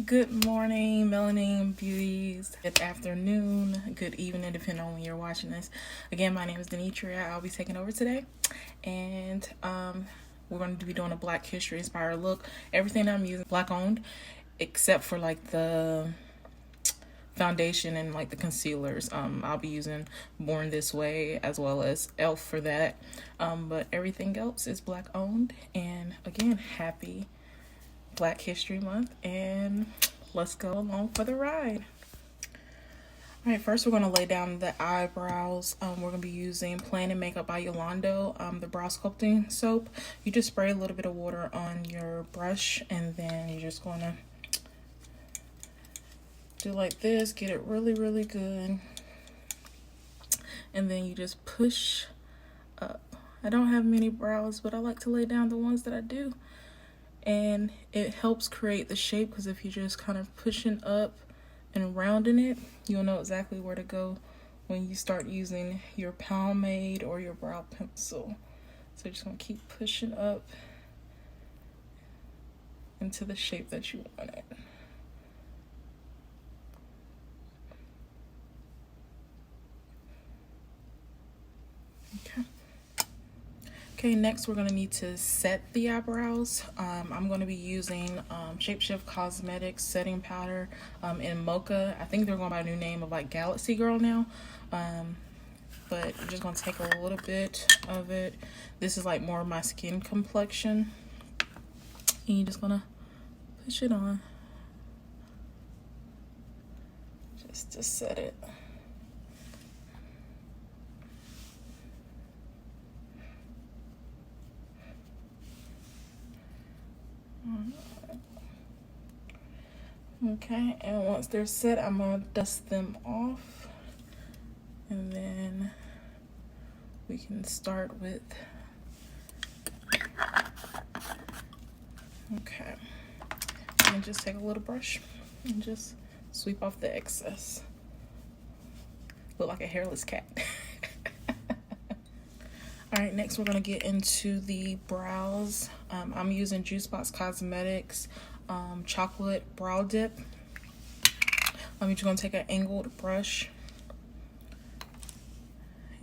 Good morning, Melanin, Beauties. Good afternoon, good evening, depending on when you're watching this. Again, my name is Denitria. I'll be taking over today. And we're going to be doing a Black History inspired look. Everything I'm using Black owned, except for like the foundation and like the concealers. I'll be using Born This Way as well as Elf for that. But everything else is Black owned. And again, happy Black History Month, and let's go along for the ride. All right, first we're going to lay down the eyebrows. We're going to be using Planet Makeup by Yolando, the brow sculpting soap. You just spray a little bit of water on your brush, and then you're just going to do like this, get it really, really good. And then you just push up. I don't have many brows, but I like to lay down the ones that I do. And it helps create the shape, because if you're just kind of pushing up and rounding it, you'll know exactly where to go when you start using your pomade or your brow pencil. So you're just going to keep pushing up into the shape that you want it. Okay, next we're going to need to set the eyebrows. I'm going to be using Shapeshift Cosmetics setting powder in Mocha. I think they're going by a new name of like Galaxy Girl now. But I'm just going to take a little bit of it. This is like more of my skin complexion. And you're just going to push it on. Just to set it. Okay, and once they're set, I'm going to dust them off. And then we can start with, okay. And just take a little brush and just sweep off the excess. Look like a hairless cat. All right, next we're going to get into the brows. I'm using Juice Box Cosmetics chocolate brow dip. I'm just going to take an angled brush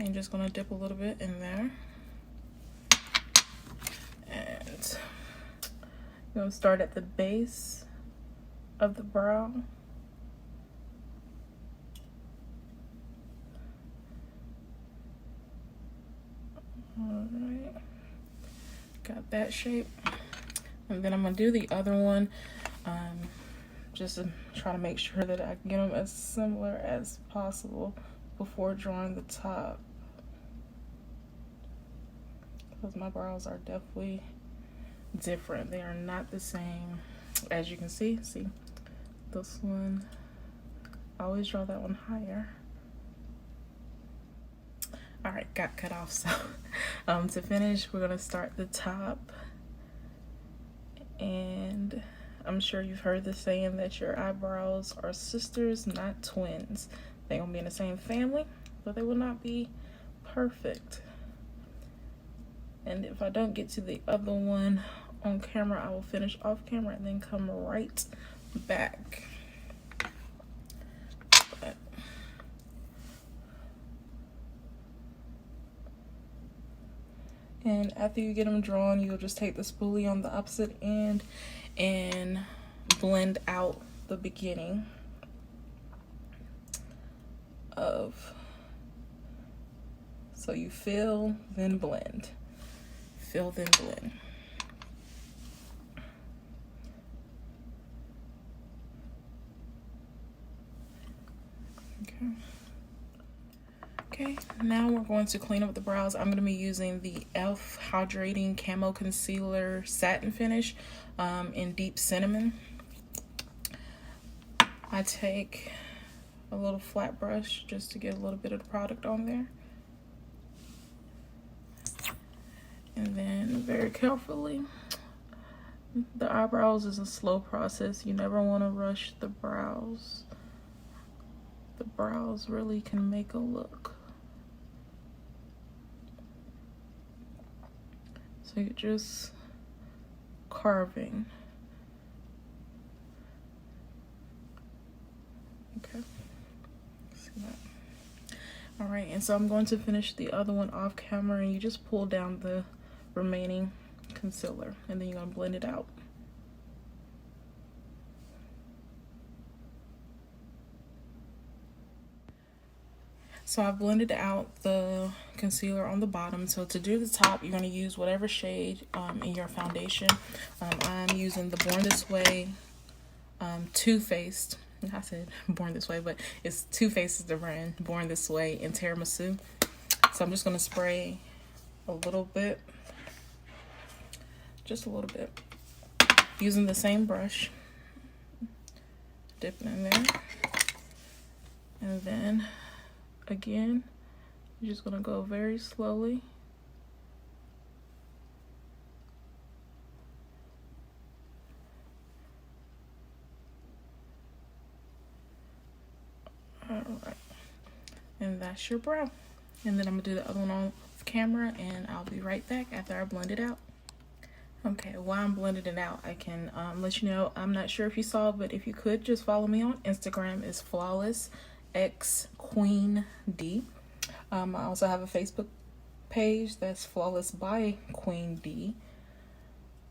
and just going to dip a little bit in there. And I'm going to start at the base of the brow. All right, got that shape. And then I'm going to do the other one, just to try to make sure that I get them as similar as possible before drawing the top. Because my brows are definitely different. They are not the same. As you can see, this one, I always draw that one higher. All right, got cut off. So to finish, we're going to start the top. And I'm sure you've heard the saying that your eyebrows are sisters, not twins. They're going to be in the same family, but they will not be perfect. And if I don't get to the other one on camera, I will finish off camera and then come right back. And after you get them drawn, you'll just take the spoolie on the opposite end and blend out the beginning of, so you fill, then blend. Fill, then blend. Okay, now we're going to clean up the brows. I'm going to be using the Elf Hydrating Camo Concealer Satin Finish in Deep Cinnamon. I take a little flat brush just to get a little bit of the product on there. And then very carefully, the eyebrows is a slow process. You never want to rush the brows. The brows really can make a look. So you're just carving See that? All right, and so I'm going to finish the other one off camera, and you just pull down the remaining concealer, and then you're gonna blend it out. So I blended out the concealer on the bottom. So to do the top, you're going to use whatever shade in your foundation. I'm using the Born This Way Too Faced. I said Born This Way, but it's Too Faced is the brand. Born This Way in Tiramisu. So I'm just going to spray a little bit. Just a little bit. Using the same brush. Dip it in there. And then again, you're just going to go very slowly. All right. And that's your brow. And then I'm going to do the other one on camera, and I'll be right back after I blend it out. Okay, while I'm blending it out, I can let you know, I'm not sure if you saw, but if you could, just follow me on Instagram. It's FlawlessXQueenD. I also have a Facebook page that's Flawless by Queen D.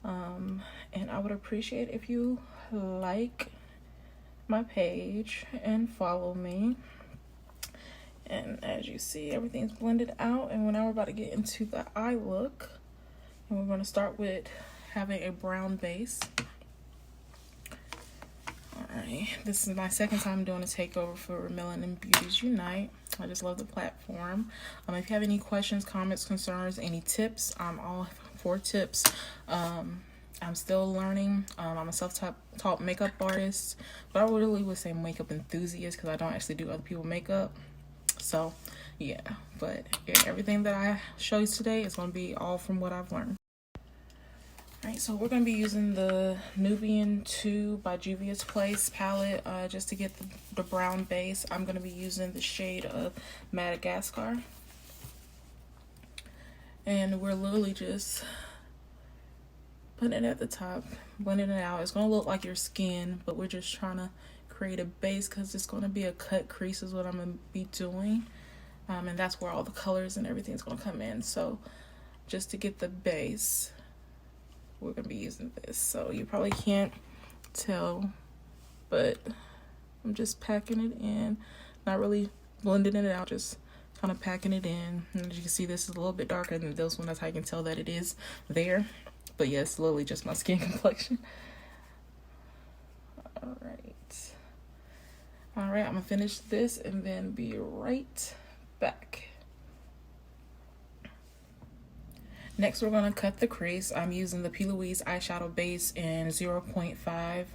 And I would appreciate if you like my page and follow me. And as you see, everything's blended out, and now we're about to get into the eye look. And we're going to start with having a brown base. Alright, this is my second time doing a takeover for Melanin Beauties Unite. I just love the platform. If you have any questions, comments, concerns, any tips, I'm all for tips. I'm still learning. I'm a self-taught makeup artist, but I really would say makeup enthusiast because I don't actually do other people's makeup. So yeah, but yeah, everything that I show you today is going to be all from what I've learned. Alright, so we're going to be using the Nubian 2 by Juvia's Place palette just to get the brown base. I'm going to be using the shade of Madagascar. And we're literally just putting it at the top, blending it out. It's going to look like your skin, but we're just trying to create a base because it's going to be a cut crease is what I'm going to be doing. And that's where all the colors and everything is going to come in. So just to get the base, we're going to be using this. So you probably can't tell, but I'm just packing it in. Not really blending it out, just kind of packing it in. And as you can see, this is a little bit darker than this one. That's how you can tell that it is there. But yes, yeah, literally just my skin complexion. Alright, I'm going to finish this and then be right back. Next, we're going to cut the crease. I'm using the P. Louise eyeshadow base in 0.5.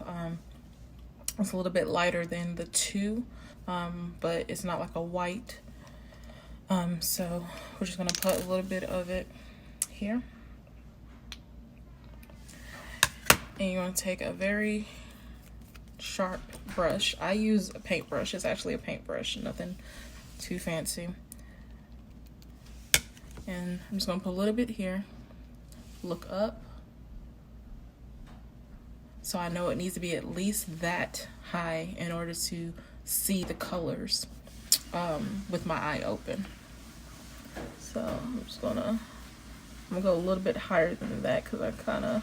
It's a little bit lighter than the 2, but it's not like a white. So we're just going to put a little bit of it here. And you're going to take a very sharp brush. I use a paintbrush. It's actually a paintbrush, nothing too fancy. And I'm just going to put a little bit here. Look up. So I know it needs to be at least that high in order to see the colors with my eye open. So I'm gonna go a little bit higher than that because I kind of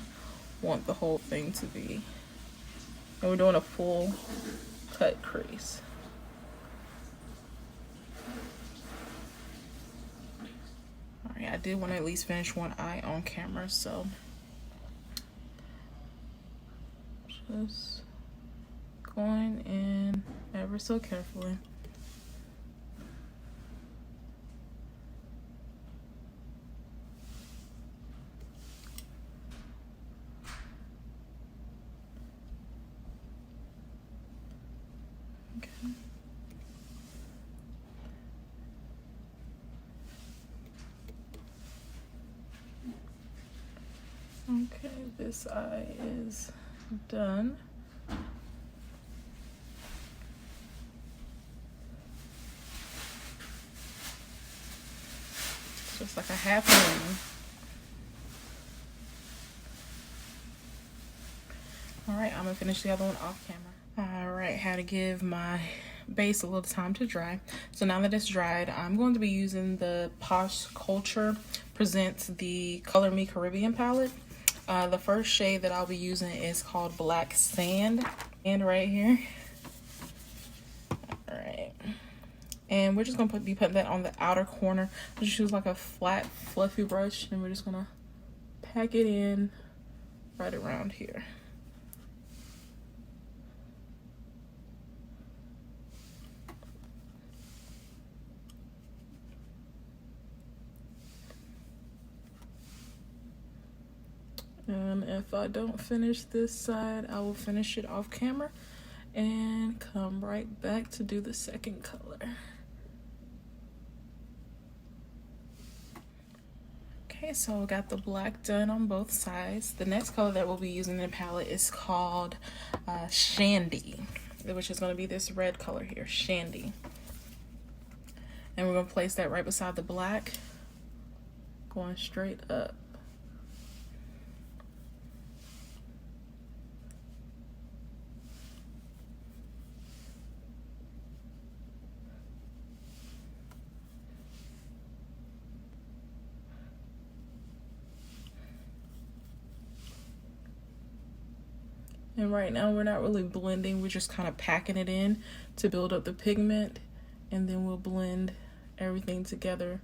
want the whole thing to be. And we're doing a full cut crease. I did want to at least finish one eye on camera, so just going in ever so carefully. Okay, this eye is done. It's just like a half moon. All right, I'm gonna finish the other one off camera. All right, how to give my base a little time to dry. So now that it's dried, I'm going to be using the Posh Culture Presents the Color Me Caribbean palette. The first shade that I'll be using is called Black Sand, and right here. All right, and we're just gonna be putting that on the outer corner. I'll just use like a flat, fluffy brush, and we're just gonna pack it in right around here. And if I don't finish this side, I will finish it off camera and come right back to do the second color. Okay, so I got the black done on both sides. The next color that we'll be using in the palette is called Shandy, which is going to be this red color here, Shandy. And we're going to place that right beside the black, going straight up. And right now we're not really blending, we're just kind of packing it in to build up the pigment, and then we'll blend everything together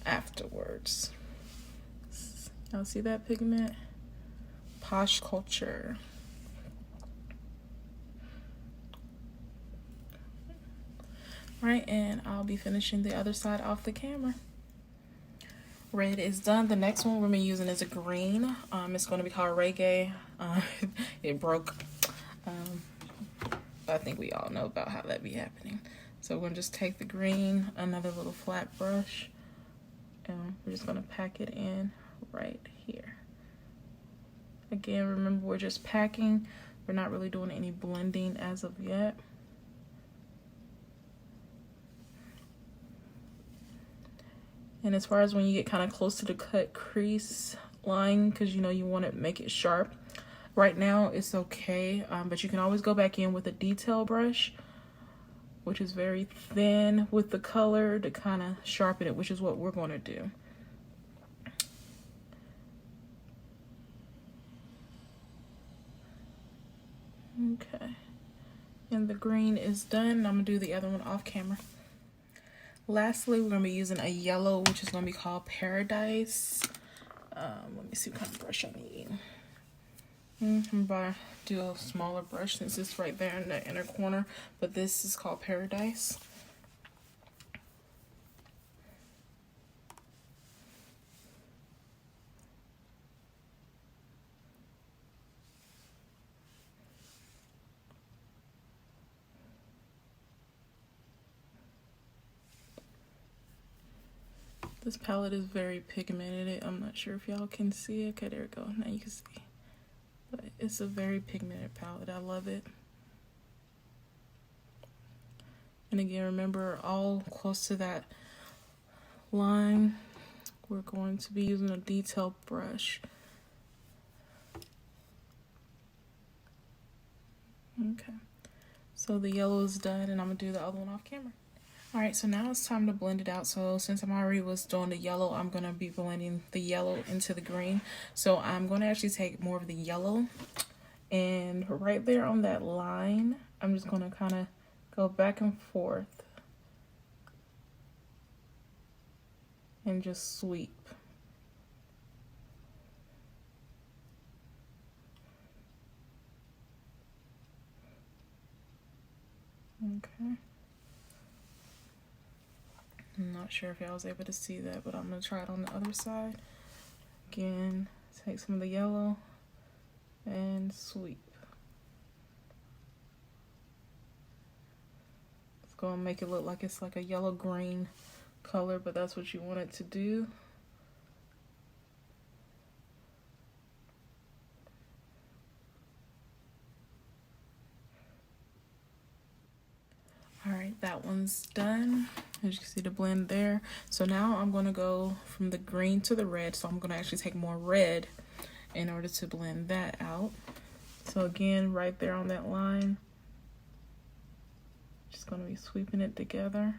afterwards. Y'all see that pigment? Posh Culture. Right, and I'll be finishing the other side off the camera. Red is done. The next one we're gonna be using is a green. It's gonna be called Reggae. It broke. I think we all know about how that be happening. So we're gonna just take the green, another little flat brush, and we're just gonna pack it in right here. Again, remember we're just packing. We're not really doing any blending as of yet. And as far as when you get kind of close to the cut crease line, because you know you want to make it sharp, right now it's okay, but you can always go back in with a detail brush, which is very thin with the color, to kind of sharpen it, which is what we're going to do. Okay, and the green is done. I'm gonna do the other one off camera. Lastly, we're going to be using a yellow, which is going to be called Paradise. Let me see what kind of brush I need. I'm going to do a smaller brush since it's right there in the inner corner, but this is called Paradise. This palette is very pigmented. I'm not sure if y'all can see it. Okay, there we go. Now you can see. But it's a very pigmented palette. I love it. And again, remember, all close to that line, we're going to be using a detailed brush. Okay. So the yellow is done, and I'm going to do the other one off camera. Alright, so now it's time to blend it out. So since I'm already was doing the yellow, I'm going to be blending the yellow into the green. So I'm going to actually take more of the yellow, and right there on that line, I'm just going to kind of go back and forth and just sweep. Okay. I'm not sure if y'all was able to see that, but I'm going to try it on the other side. Again, take some of the yellow and sweep. It's going to make it look like it's like a yellow-green color, but that's what you want it to do. Alright, that one's done. As you can see the blend there. So now I'm going to go from the green to the red. So I'm going to actually take more red in order to blend that out. So again, right there on that line, Just going to be sweeping it together.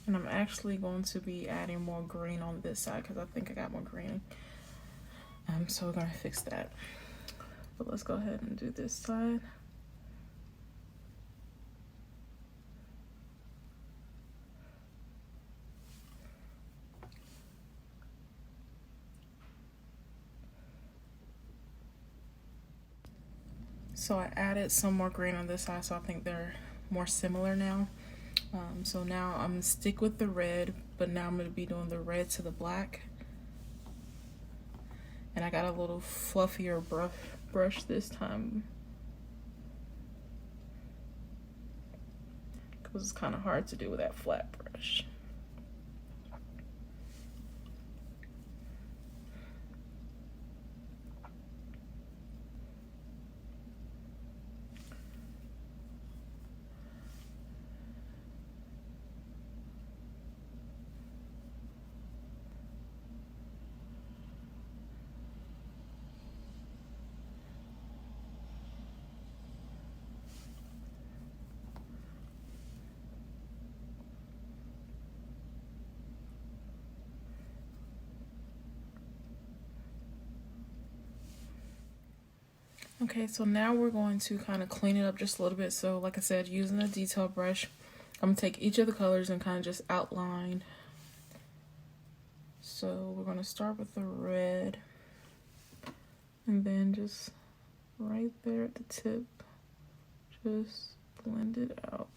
And I'm actually going to be adding more green on this side because I think I got more green. So we're going to fix that. But let's go ahead and do this side. So I added some more green on this side, so I think they're more similar now. So now I'm gonna stick with the red, but now I'm gonna be doing the red to the black. And I got a little fluffier brush this time, because it's kind of hard to do with that flat brush. Okay, so now we're going to kind of clean it up just a little bit. So like I said, using a detail brush, I'm going to take each of the colors and kind of just outline. So we're going to start with the red, and then just right there at the tip, just blend it out.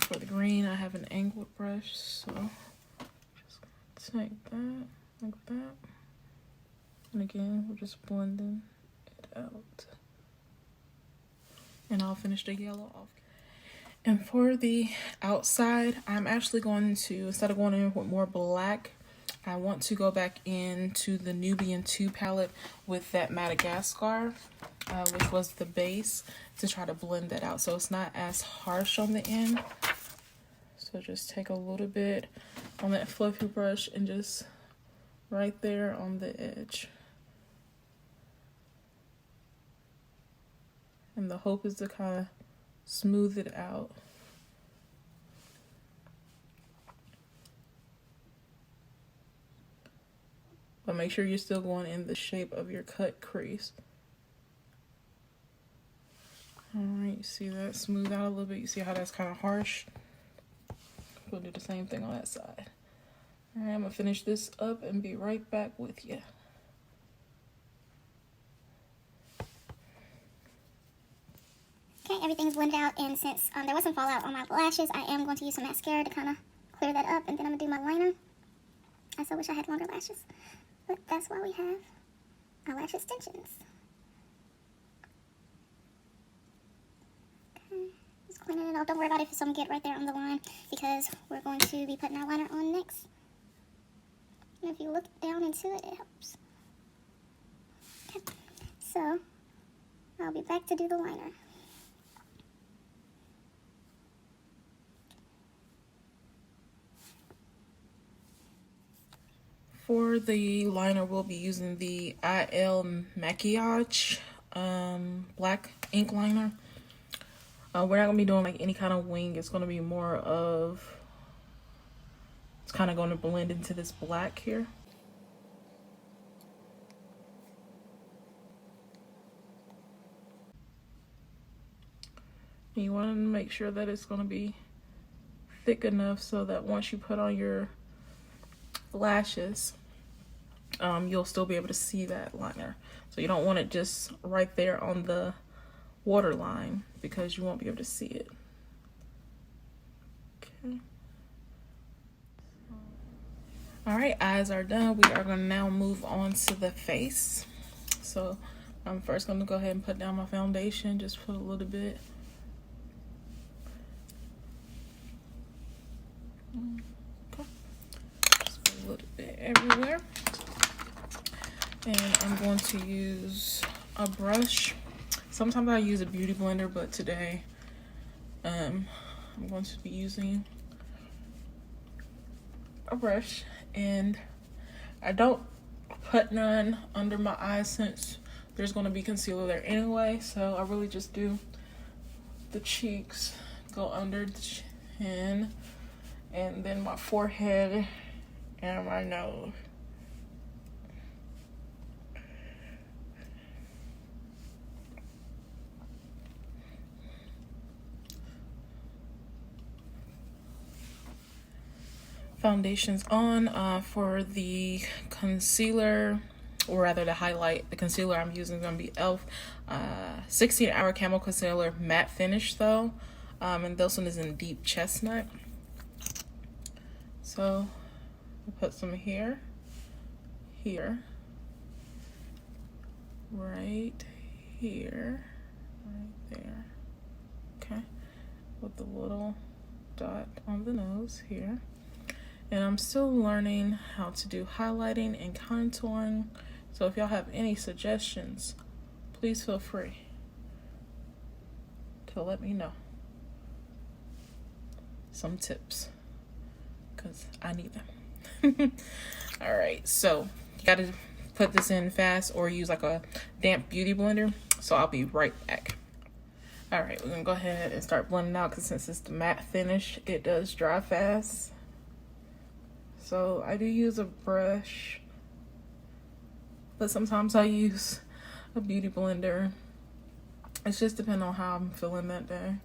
For the green, I have an angled brush, so just gonna take that like that, and again we're just blending it out, and I'll finish the yellow off. And for the outside, I'm actually going to, instead of going in with more black, I want to go back into the Nubian 2 palette with that Madagascar, which was the base, to try to blend that out so it's not as harsh on the end. So just take a little bit on that fluffy brush and just right there on the edge. And the hope is to kind of smooth it out. But make sure you're still going in the shape of your cut crease. Alright, you see that? Smooth out a little bit. You see how that's kind of harsh? We'll do the same thing on that side. Alright, I'm going to finish this up and be right back with you. Okay, everything's blended out, and since there was some fallout on my lashes, I am going to use some mascara to kind of clear that up, and then I'm going to do my liner. I so wish I had longer lashes, but that's why we have eyelash extensions. Okay, just cleaning it off. Don't worry about it if some get right there on the line, because we're going to be putting our liner on next. And if you look down into it, it helps. Okay, so I'll be back to do the liner. For the liner, we'll be using the IL Maquillage black ink liner. We're not going to be doing like any kind of wing. It's going to be more of, it's kind of going to blend into this black here. And you want to make sure that it's going to be thick enough so that once you put on your lashes, you'll still be able to see that liner. So you don't want it just right there on the waterline, because you won't be able to see it. Okay, All right, eyes are done. We are going to now move on to the face. So I'm first going to go ahead and put down my foundation. Just put a little bit. Okay. Just put a little bit everywhere. And I'm going to use a brush. Sometimes I use a beauty blender, but today I'm going to be using a brush. And I don't put none under my eyes since there's going to be concealer there anyway. So I really just do the cheeks, go under the chin, and then my forehead and my nose. Foundation's on. For the concealer, or rather the highlight, the concealer I'm using is going to be e.l.f. 16-hour Camo Concealer Matte Finish though. And this one is in Deep Chestnut. So I'll put some here, right here, right there. Okay, with the little dot on the nose here. And I'm still learning how to do highlighting and contouring. So if y'all have any suggestions, please feel free to let me know. Some tips, because I need them. All right, so you got to put this in fast or use like a damp beauty blender. So I'll be right back. All right, we're going to go ahead and start blending out because since it's the matte finish, it does dry fast. So I do use a brush, but sometimes I use a beauty blender. It's just depending on how I'm feeling that day.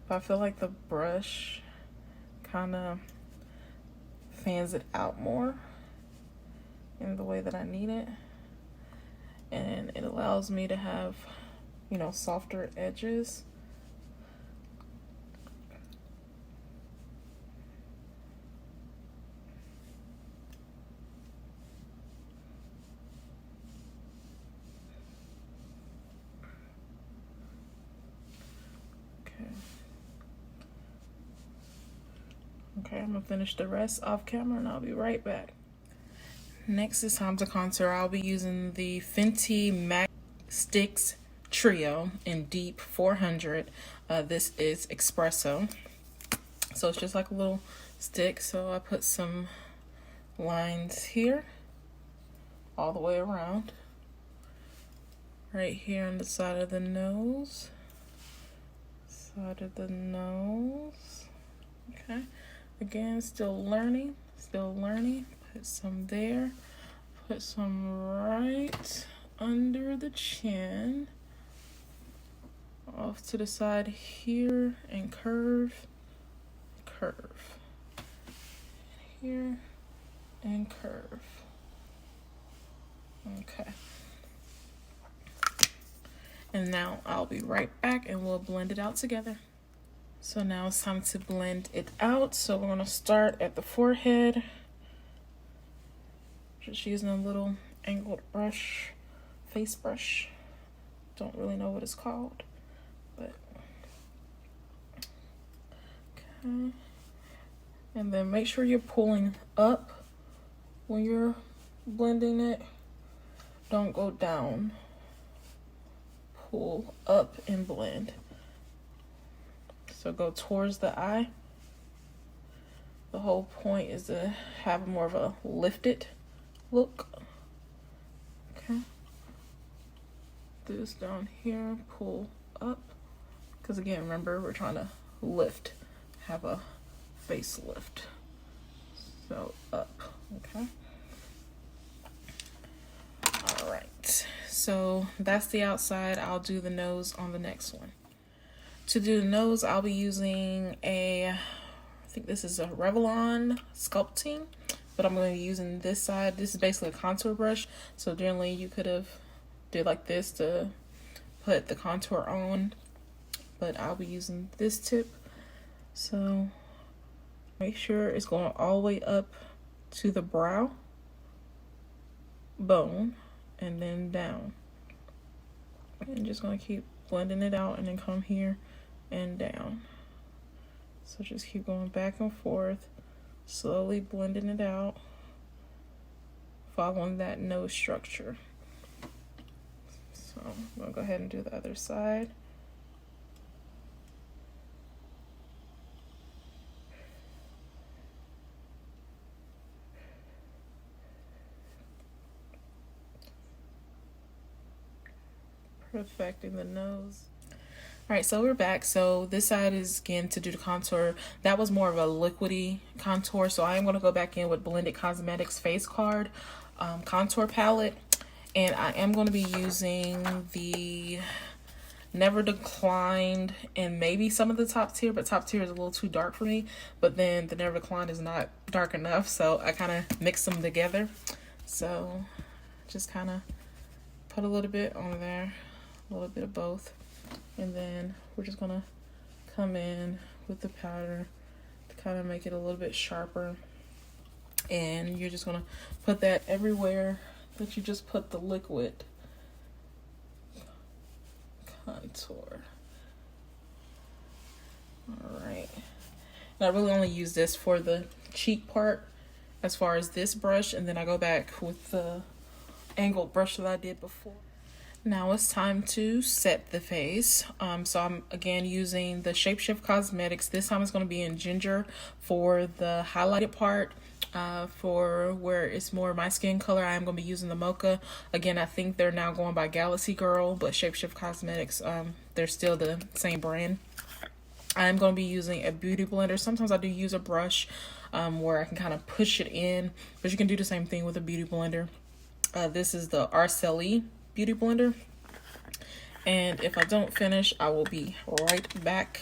But I feel like the brush kind of fans it out more in the way that I need it. And it allows me to have, you know, softer edges. Okay, I'm gonna finish the rest off camera and I'll be right back. Next is time to contour. I'll be using the Fenty MAC Sticks Trio in Deep 400. This is Espresso. So it's just like a little stick. So I put some lines here, all the way around. Right here on the side of the nose. Side of the nose. Okay. Again, still learning. Put some there. Put some right under the chin. Off to the side here and curve. Here and curve. Okay. And now I'll be right back and we'll blend it out together. So now it's time to blend it out. So we're gonna start at the forehead. Just using a little angled brush, face brush. Don't really know what it's called, but okay. And then make sure you're pulling up when you're blending it. Don't go down. Pull up and blend. So go towards the eye. The whole point is to have more of a lifted look. Okay. Do this down here, pull up. Because again, remember, we're trying to lift, have a facelift. So up, okay. All right, so that's the outside. I'll do the nose on the next one. To do the nose, I'll be using I think this is a Revlon Sculpting, but I'm going to be using this side. This is basically a contour brush. So generally you could have did like this to put the contour on. but I'll be using this tip. So make sure it's going all the way up to the brow bone and then down. And just going to keep blending it out and then come here and down. So just keep going back and forth, slowly blending it out, following that nose structure. So I'm going to go ahead and do the other side. Perfecting the nose. All right, so we're back. So this side is again to do the contour. That was more of a liquidy contour, so I am going to go back in with Blended Cosmetics Face Card contour palette, and I am going to be using the Never Declined and maybe some of the top tier, but top tier is a little too dark for me, but then the Never Declined is not dark enough, so I kind of mix them together. So just kind of put a little bit on there, a little bit of both. And then we're just gonna come in with the powder to kind of make it a little bit sharper. And you're just gonna put that everywhere that you just put the liquid contour. All right. And I really only use this for the cheek part as far as this brush, and then I go back with the angled brush that I did before. Now it's time to set the face. So I'm again using the Shapeshift Cosmetics. This time it's going to be in Ginger for the highlighted part. For where it's more my skin color, I am going to be using the Mocha. Again, I think they're now going by Galaxy Girl, but Shapeshift Cosmetics, they're still the same brand. I'm going to be using a beauty blender. Sometimes I do use a brush where I can kind of push it in, but you can do the same thing with a beauty blender. This is the Arceli beauty blender, and if I don't finish, I will be right back.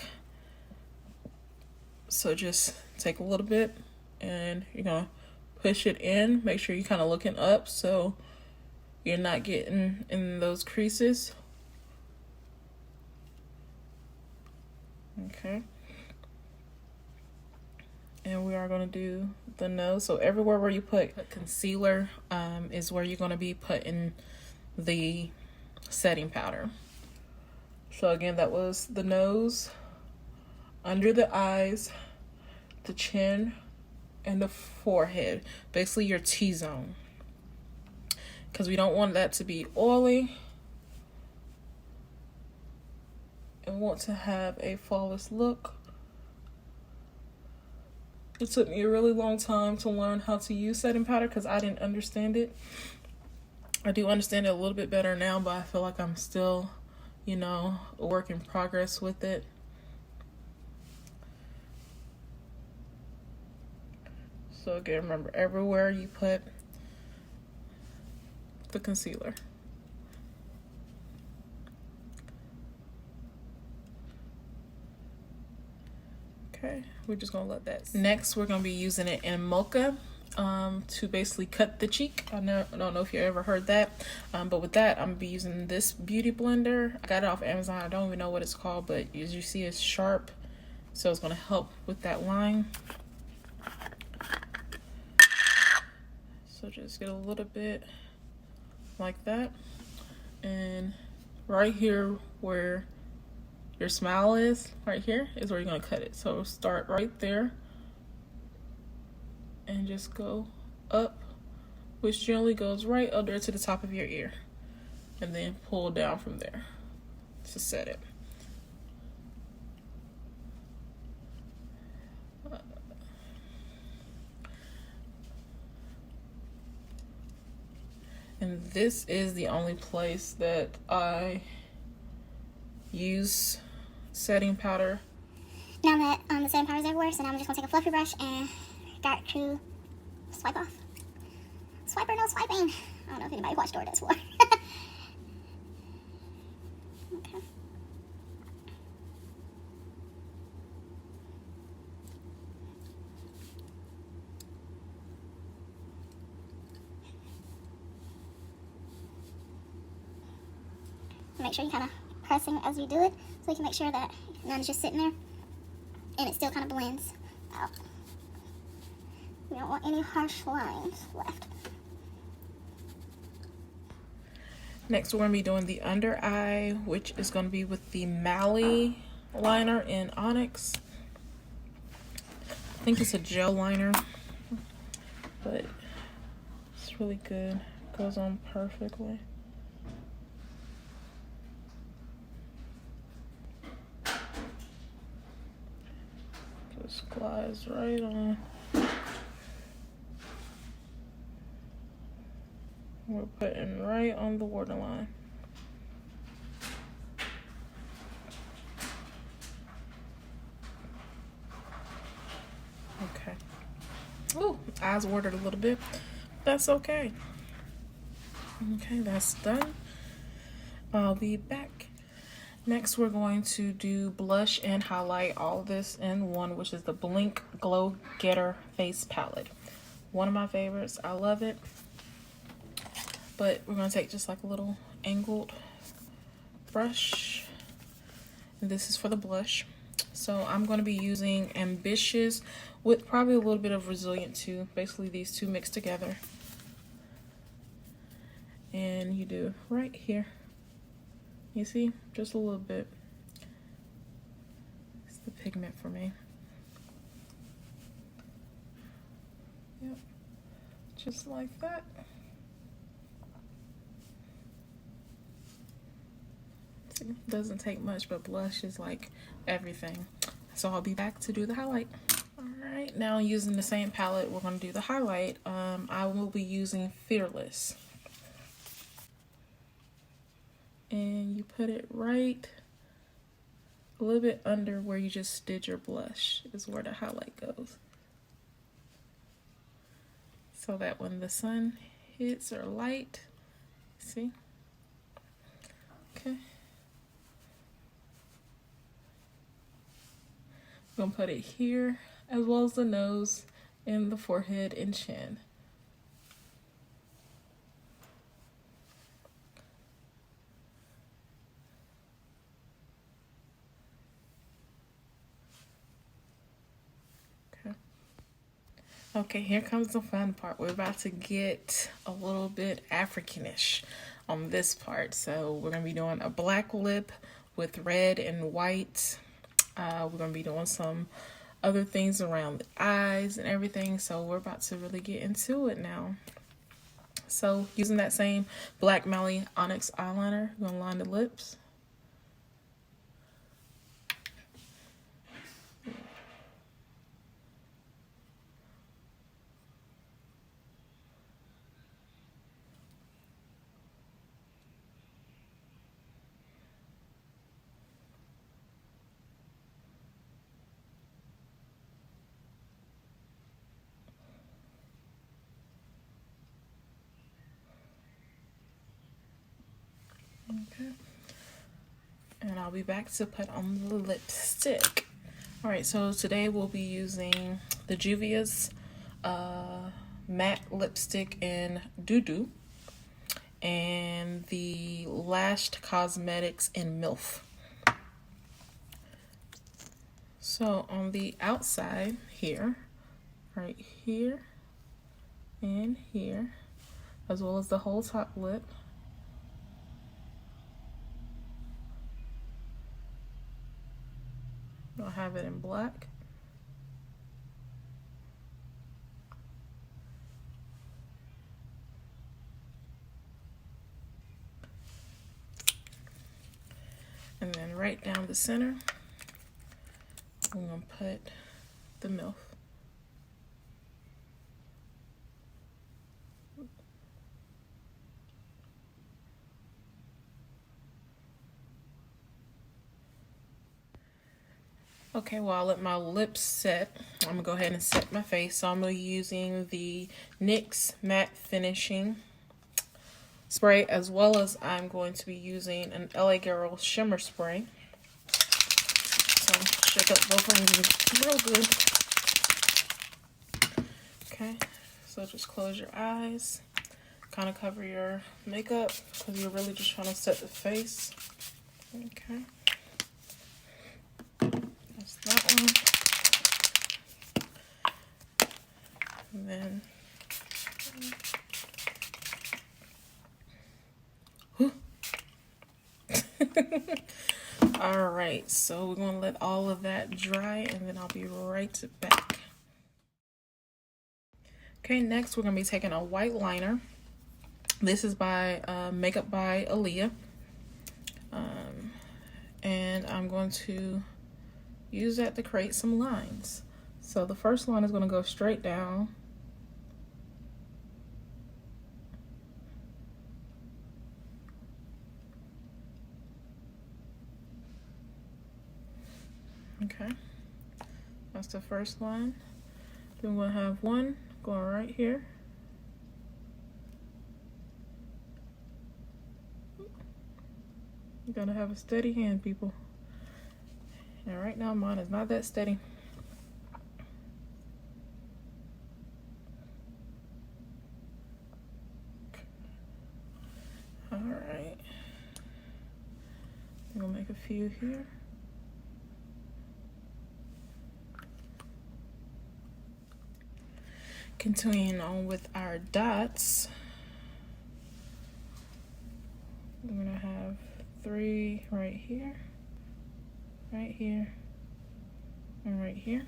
So just take a little bit and you're gonna push it in. Make sure you're kind of looking up so you're not getting in those creases. Okay, and we are going to do the nose. So everywhere where you put concealer is where you're going to be putting the setting powder. So again, that was the nose, under the eyes, the chin, and the forehead, basically your T-zone, because we don't want that to be oily and want to have a flawless look. It took me a really long time to learn how to use setting powder because I didn't understand it. I do understand it a little bit better now, but I feel like I'm still, you know, a work in progress with it. So again, remember, everywhere you put the concealer. Okay, we're just gonna let that. Next, we're gonna be using it in Mocha to basically cut the cheek. I don't know if you ever heard that, but with that, I'm gonna be using this beauty blender. I got it off Amazon. I don't even know what it's called, but as you see, it's sharp, so it's gonna help with that line. So just get a little bit like that, and right here where your smile is, right here is where you're gonna cut it. So start right there and just go up, which generally goes right under to the top of your ear, and then pull down from there to set it. And this is the only place that I use setting powder. Now that the setting powder is everywhere, so now I'm just gonna take a fluffy brush and start to swipe off. Swiper, no swiping. I don't know if anybody watched DoorDash 4. Okay. Make sure you kind of pressing as you do it, so you can make sure that none's just sitting there and it still kind of blends out. We don't want any harsh lines left. Next, we're going to be doing the under eye, which is going to be with the Mally liner in Onyx. I think it's a gel liner, but it's really good. It goes on perfectly. Just glides right on. We're putting right on the waterline. Okay. Oh, eyes watered a little bit. That's okay. Okay, that's done. I'll be back. Next, we're going to do blush and highlight, all this in one, which is the Blink Glow Getter Face Palette. One of my favorites. I love it. But we're going to take just like a little angled brush. And this is for the blush. So I'm going to be using Ambitious with probably a little bit of Resilient too. Basically these two mixed together. And you do right here. You see? Just a little bit. It's the pigment for me. Yep. Just like that. See, doesn't take much, but blush is like everything. So I'll be back to do the highlight. Alright, now using the same palette, we're going to do the highlight. I will be using Fearless. And you put it right a little bit under where you just did your blush is where the highlight goes. So that when the sun hits or light, see? Okay. I'm gonna put it here as well as the nose and the forehead and chin. Okay, here comes the fun part. We're about to get a little bit Africanish on this part. So we're going to be doing a black lip with red and white. We're going to be doing some other things around the eyes and everything. So we're about to really get into it now. So using that same black Mally Onyx eyeliner, we're going to line the lips. Okay. And I'll be back to put on the lipstick. Alright, so today we'll be using the Juvia's matte lipstick in Doo Doo and the Lashed Cosmetics in MILF. So on the outside here, right here and here, as well as the whole top lip, I'll have it in black. And then right down the center, I'm going to put the MILF. Okay, while I let my lips set, I'm going to go ahead and set my face. So I'm going to be using the NYX Matte Finishing Spray, as well as I'm going to be using an LA Girl Shimmer Spray. So shake up both of them real good. Okay, so just close your eyes. Kind of cover your makeup because you're really just trying to set the face. Okay. That's that one. And then all right, so we're gonna let all of that dry and then I'll be right back. Okay, next we're gonna be taking a white liner. This is by Makeup by Aaliyah. And I'm going to use that to create some lines. So the first line is going to go straight down. Okay, that's the first line. Then we'll have one going right here. You gotta have a steady hand, people. And right now mine is not that steady. All right, we'll make a few here. Continuing on with our dots, we're gonna have 3 right here, right here, and right here.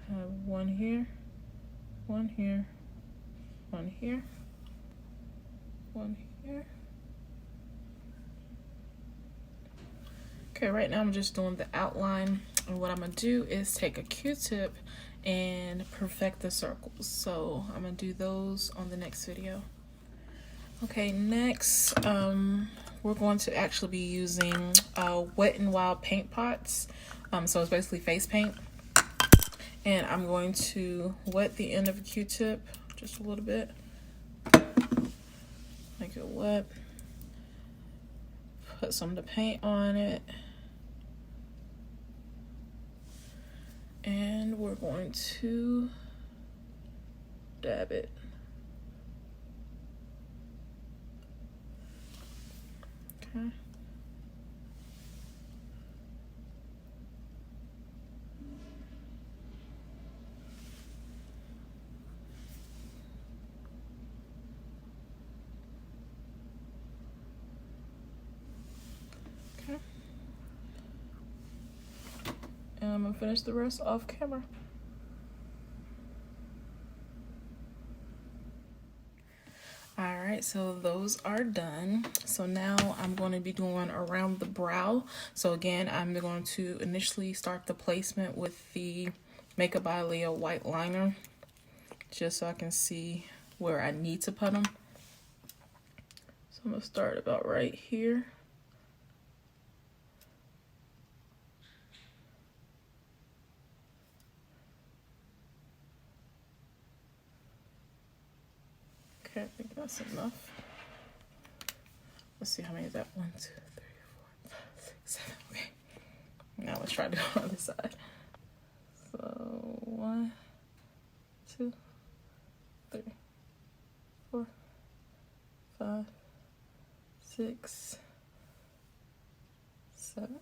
Have 1 here, 1 here, 1 here, 1 here. Okay, right now I'm just doing the outline, and what I'm gonna do is take a Q-tip and perfect the circles. So I'm gonna do those on the next video. Okay, next we're going to actually be using Wet n Wild paint pots. So it's basically face paint, and I'm going to wet the end of a Q-tip just a little bit, make it wet, put some of the paint on it, and we're going to dab it. Okay. Okay. And I'm gonna finish the rest off camera. Alright, so those are done. So now I'm going to be doing around the brow. So again, I'm going to initially start the placement with the Makeup by Aaliyah white liner, just so I can see where I need to put them. So I'm going to start about right here. Okay, I think that's enough. Let's see how many is that. 1, 2, 3, 4, 5, 6, 7. Okay. Now let's try to go on the other side. So 1, 2, 3, 4, 5, 6, 7.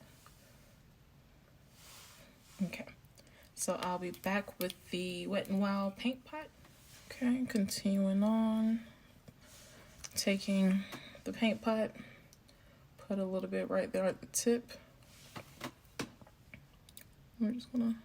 Okay. So I'll be back with the Wet n Wild paint pot. Okay, continuing on, taking the paint pot, put a little bit right there at the tip. We're just gonna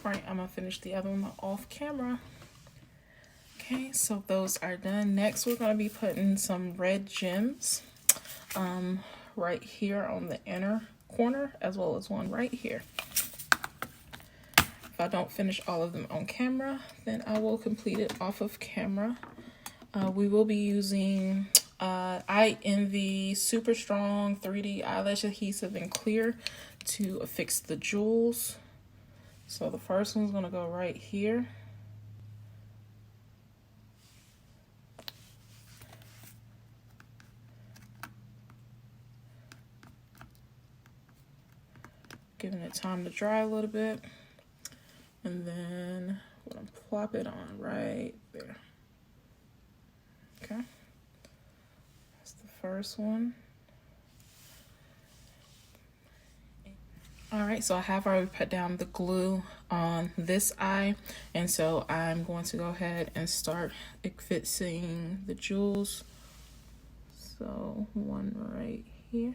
Right, I'm gonna finish the other one off camera. Okay, so those are done. Next, we're gonna be putting some red gems right here on the inner corner, as well as one right here. If I don't finish all of them on camera, then I will complete it off of camera. We will be using I envy Super Strong 3D Eyelash Adhesive in clear to affix the jewels. So the first one's gonna go right here. Giving it time to dry a little bit. And then I'm gonna plop it on right there. Okay. That's the first one. All right, so I have already put down the glue on this eye, and so I'm going to go ahead and start affixing the jewels. So one right here.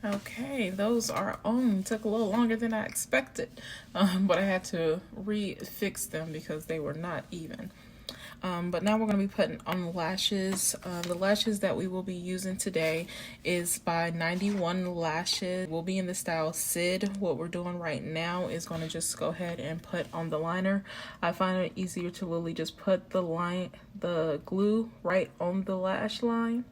Okay, those are on. Took a little longer than I expected, but I had to refix them because they were not even. But now we're going to be putting on the lashes. The lashes that we will be using today is by 91 Lashes. We'll be in the style Sid. What we're doing right now is going to just go ahead and put on the liner. I find it easier to literally just put the glue right on the lash line.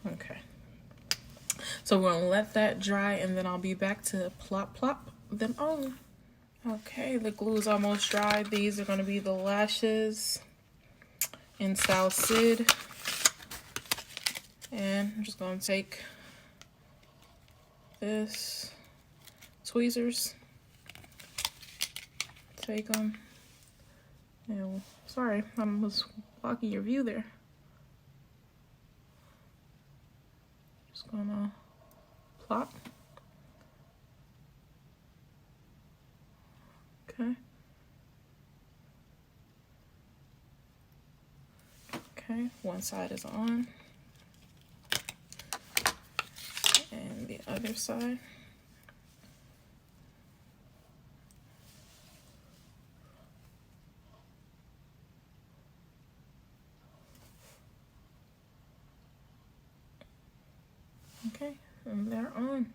Okay, so we're gonna let that dry and then I'll be back to plop them on. Okay, the glue is almost dry. These are gonna be the lashes in style Sid. And I'm just gonna take this tweezers, take them, and sorry, I was blocking your view there. Just gonna plop. Okay. Okay, one side is on. And the other side. Okay, and they're on.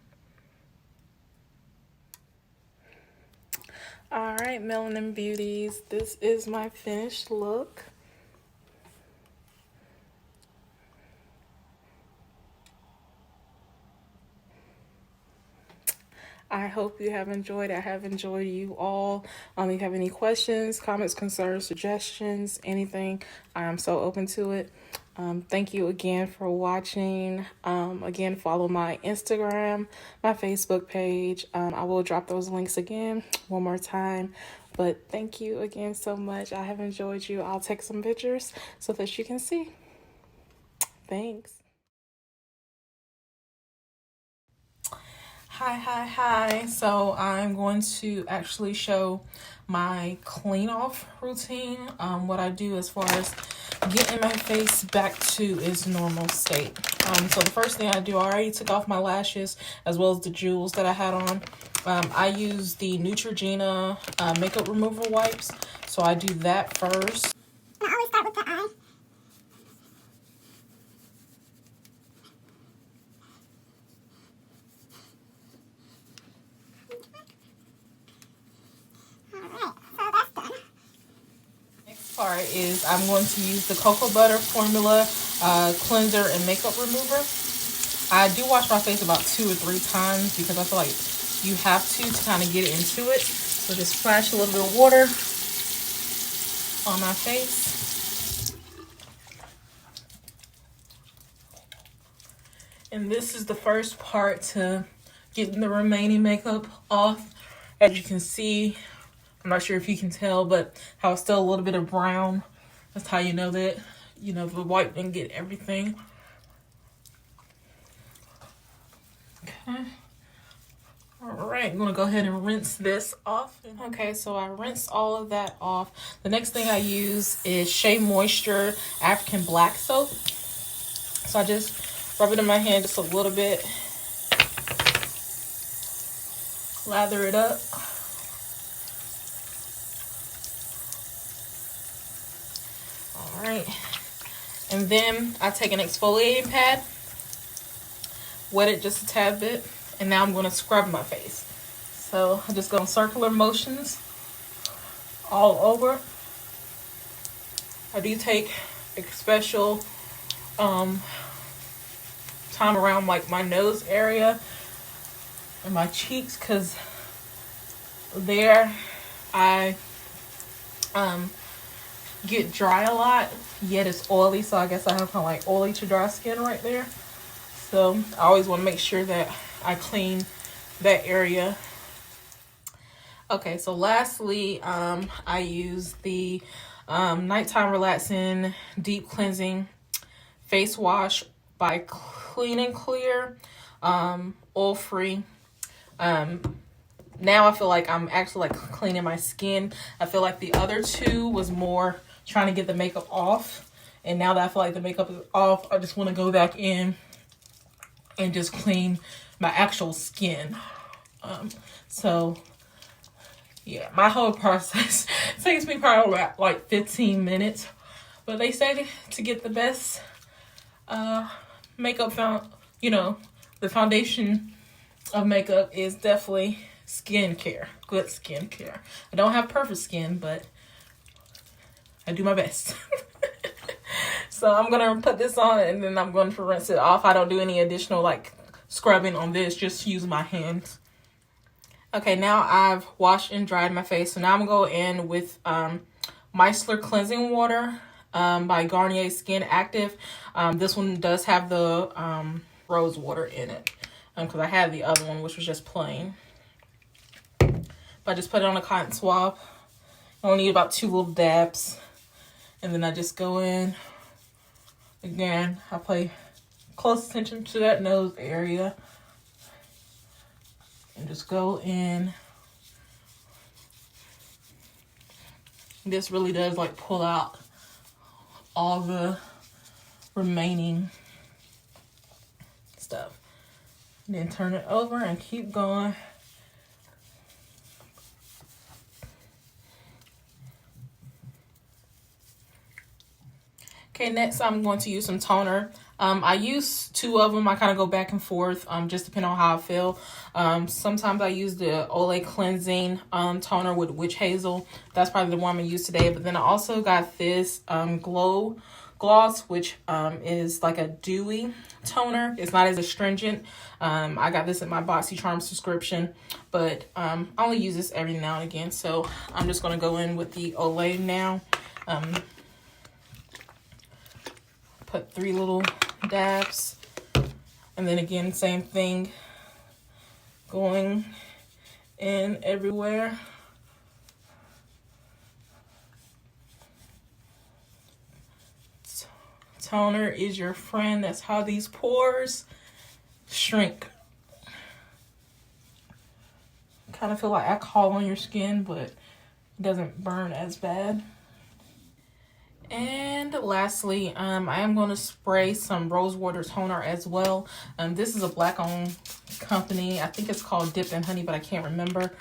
All right, Melanin Beauties, this is my finished look. I hope you have enjoyed. I have enjoyed you all. If you have any questions, comments, concerns, suggestions, anything, I am so open to it. Thank you again for watching. Again, follow my Instagram, my Facebook page. I will drop those links again one more time. But thank you again so much. I have enjoyed you. I'll take some pictures so that you can see. Thanks. Hi. So I'm going to actually show my clean off routine. What I do as far as getting my face back to its normal state. So the first thing I do, I already took off my lashes as well as the jewels that I had on. I use the Neutrogena makeup remover wipes. So I do that first. I always start with the eye. Part is I'm going to use the cocoa butter formula cleanser and makeup remover. I do wash my face about 2 or 3 times because I feel like you have to kind of get into it. So just splash a little bit of water on my face. And this is the first part to getting the remaining makeup off. As you can see, I'm not sure if you can tell, but how it's still a little bit of brown. That's how you know that you know, the wipe and get everything. Okay. Alright, I'm gonna go ahead and rinse this off. Okay, so I rinsed all of that off. The next thing I use is Shea Moisture African Black Soap. So I just rub it in my hand just a little bit. Lather it up. Alright. And then I take an exfoliating pad, wet it just a tad bit, and now I'm going to scrub my face. So I just go in circular motions all over. I do take a special time around like my nose area and my cheeks, because there I get dry a lot, yet it's oily, so I guess I have kind of like oily to dry skin right there. So I always want to make sure that I clean that area. Okay, so lastly, I use the Nighttime Relaxing Deep Cleansing Face Wash by Clean and Clear, oil-free. Now I feel like I'm actually like cleaning my skin. I feel like the other two was more trying to get the makeup off, and now that I feel like the makeup is off, I just want to go back in and just clean my actual skin. So yeah, my whole process takes me probably about like 15 minutes, but they say to get the best makeup the foundation of makeup is definitely skincare, good skincare. I don't have perfect skin, but I do my best. So I'm gonna put this on and then I'm going to rinse it off. I don't do any additional like scrubbing on this, just use my hands. Okay, now I've washed and dried my face, so now I'm gonna go in with Micellar Cleansing Water by Garnier Skin Active. This one does have the rose water in it, because I had the other one which was just plain. But I just put it on a cotton swab. I only need about 2 little dabs, and then I just go in. Again, I pay close attention to that nose area and just go in. This really does like pull out all the remaining stuff. Then turn it over and keep going. Okay, next I'm going to use some toner. I use 2 of them. I kind of go back and forth, just depending on how I feel. Sometimes I use the Olay Cleansing toner with Witch Hazel. That's probably the one I'm going to use today. But then I also got this Glow Gloss, which is like a dewy toner. It's not as astringent. I got this in my Boxy Charm subscription, but I only use this every now and again. So I'm just going to go in with the Olay now. Put 3 little dabs, and then again same thing, going in everywhere. Toner is your friend. That's how these pores shrink. Kind of feel like alcohol on your skin, but it doesn't burn as bad. And lastly, I am going to spray some rose water toner as well. This is a black-owned company. I think it's called Dip and Honey, but I can't remember.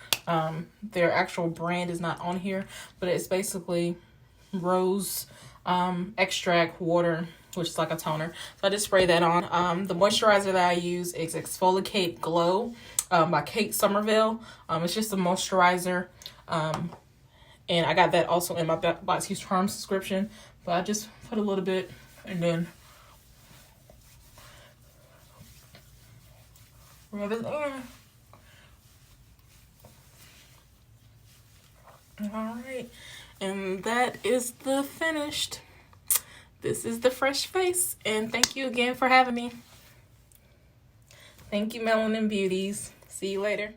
Their actual brand is not on here, but it's basically rose extract water, which is like a toner. So I just spray that on. The moisturizer that I use is Exfoliate Glow by Kate Somerville. It's just a moisturizer. And I got that also in my Boxy Charm subscription. But I just put a little bit and then rub it in. Alright. And that is the finished. This is the fresh face. And thank you again for having me. Thank you, Melanin Beauties. See you later.